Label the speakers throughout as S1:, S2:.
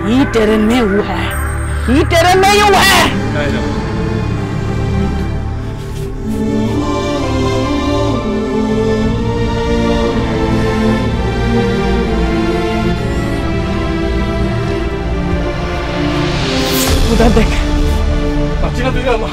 S1: ही terrain में वो है, ही टेरेन में वो है। उधर देख,
S2: अच्छी ना तुझे अम्मा।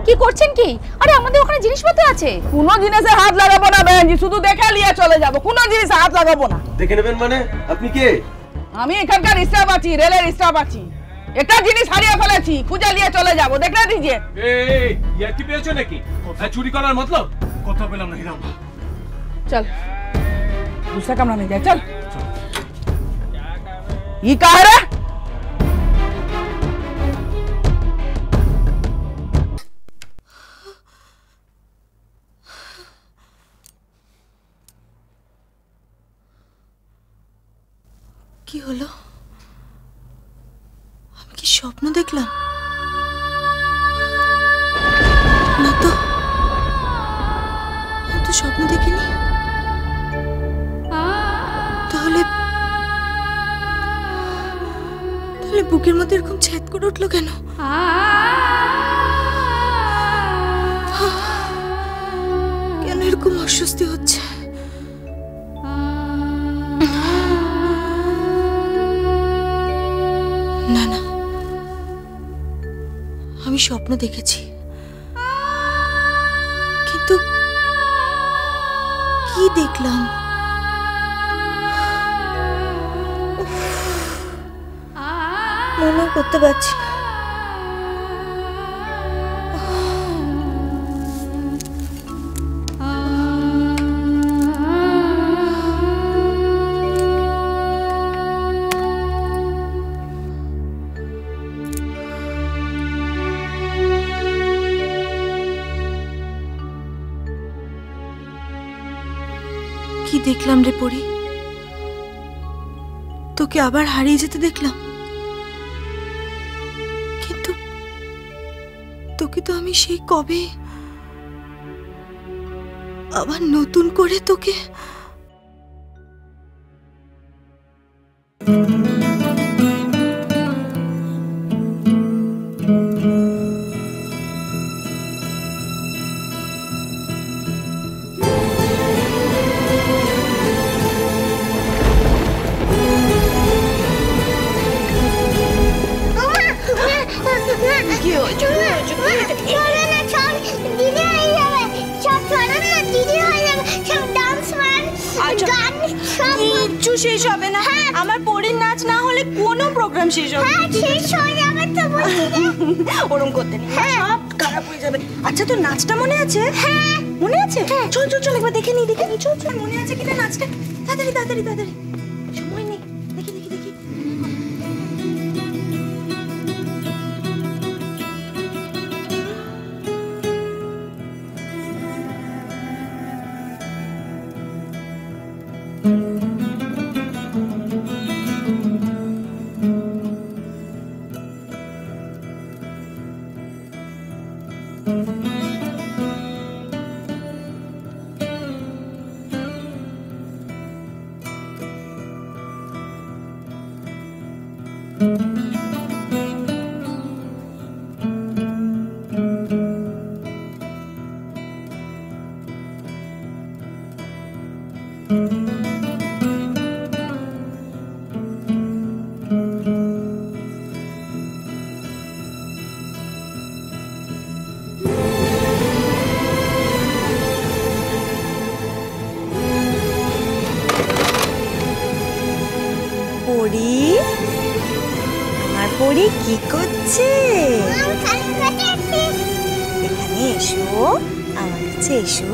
S3: কি করছেন কি? আরে আমাদের ওখানে জিনিসপত্র আছে।
S1: কোনো জিনিসে হাত লাগাবো না বেঞ্জি, শুধু দেখে নিয়ে চলে যাব। কোনো জিনিসে হাত লাগাবো না।
S2: দেখে নেবেন মানে? আপনি কে?
S1: আমি এখানকার স্টাফ আছি, রেলের স্টাফ আছি। একটা জিনিস হারিয়ে ফেলেছি, খুঁজে নিয়ে চলে যাব। দেখলে দিজিয়ে।
S2: এই ইয়া কি পেয়েছো নাকি? চুরি করার মতলব? কথা বললাম না হিরাম।
S1: चल दूसरा कमरा में जाए। चल ये कहा है?
S4: কি হলো? আমি কি স্বপ্ন দেখলাম? না তো, আমি তো স্বপ্ন দেখিনি। তাহলে বুকের মধ্যে এরকম ছ্যাদ করে উঠলো কেন? কেন এরকম অস্বস্তি হচ্ছে? না না, আমি স্বপ্ন দেখেছি, কিন্তু কি দেখলাম? মনে করতে পারছি না। কি দেখলাম রে পরি? তোকে আবার হারিয়ে যেতে দেখলাম, কিন্তু তোকে তো আমি সেই কবে আবার নতুন করে তোকে শেষ হবে না। আমার পরীর নাচ না হলে কোনো প্রোগ্রাম শেষ হবে না। শেষ হয়ে যাবে তো ওরম করতে নেই, সব খারাপ হয়ে যাবে। আচ্ছা তোর নাচটা মনে আছে? হ্যাঁ মনে আছে। চল চল চল একবার দেখে নি, দেখে নি। চল চল, মনে আছে কিনা নাচটা? তাড়াতাড়ি তাড়াতাড়ি তাড়াতাড়ি, সময় নেই। দেখি দেখি দেখি। পরি, আমার পরি কি করছে? এখানে এসো, আমার কাছে এসো।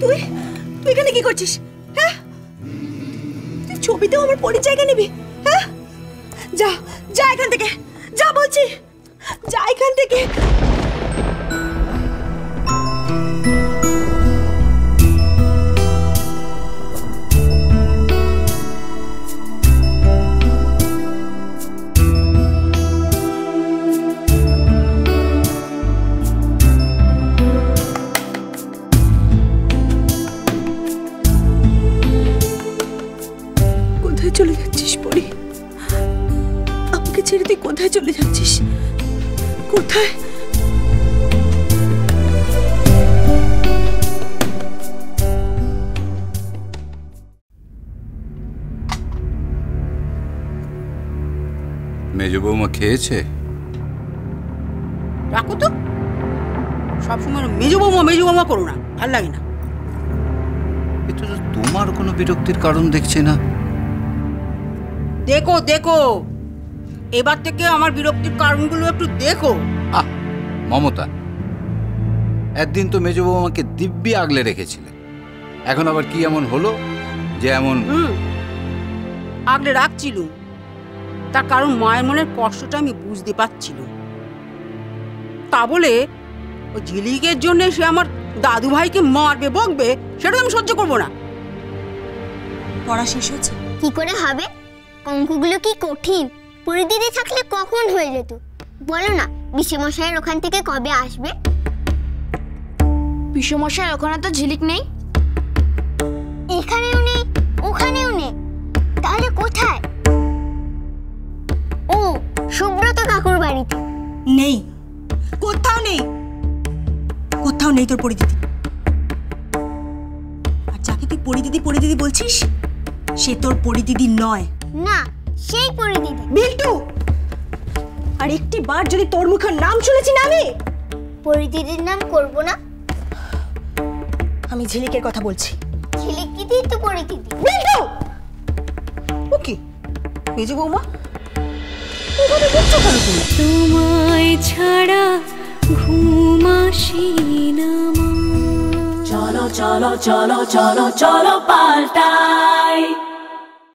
S4: তুই তুই এখানে কি করছিস? হ্যাঁ, তুই ছবিতেও আমার পরির জায়গা নিবি? হ্যাঁ, যা যা এখান থেকে, যা বলছি, যা এখান থেকে। চলে যাচ্ছিস পরি? আমাকে ছেড়ে তুই কোথায় চলে যাচ্ছিস? কোথায়?
S5: মেজো বৌমা খেয়েছে?
S6: রাখো তো, সবসময় মেজো বৌমা করো না, ভাল লাগে না।
S5: এটা তো তোমার কোনো বিরক্তির কারণ দেখছি না।
S6: দেখো দেখো, এবার থেকে আমার বিরক্তির কারণগুলো একটু দেখো।
S5: আহ মমতা, একদিন তো মেজো বৌমাকে দিব্যি আগলে রেখেছিলে, এখন আবার কি এমন হলো যে এমন?
S6: আগলে রাখছিল, তার কারণ মায়ের মনের কষ্টটা আমি বুঝতে পারছিল। তা বলে ওই ঝিলিকের জন্য সে আমার দাদু ভাইকে মারবে, বকবে, সেটা আমি সহ্য করবো না।
S4: পড়া শেষ হচ্ছে?
S7: কি করে হবে? অঙ্কগুলো কি কঠিন? পরিদিদি থাকলে কখন হয়ে যেত। বলো না, বিশ্বমশাইয়ের ওখান থেকে কবে আসবে?
S3: বিশ্বমশাইয়ের ওখানে তো ঝিলিক নেই।
S7: এখানেও নেই, ওখানেও নেই, তাহলে কোথায়? ও, সুব্রত কাকুর বাড়িতে।
S4: নেই, কোথাও নেই, কোথাও নেই তোর পরিদিদি। আর যাকে তুই পরিদিদি বলছিস, সে তোর পরিদিদি নয়।
S7: না, সেই পরিদিদি।
S4: বিল্টু, আর একটি বার যদি তোর মুখের নাম শুনেছি না আমি,
S7: পরিদিদির নাম করব না।
S4: আমি ঝিলিকের কথা বলছি।
S7: ঝিলিক কি দিই তো পরিদিদি।
S4: বিল্টু, ওকে মেজো বৌমা, ওখানে বলছো কেন তুমি?
S8: তোমায় ছাড়া ঘুম আসে না। চলো চলো চলো চলো চলো পাল্টাই।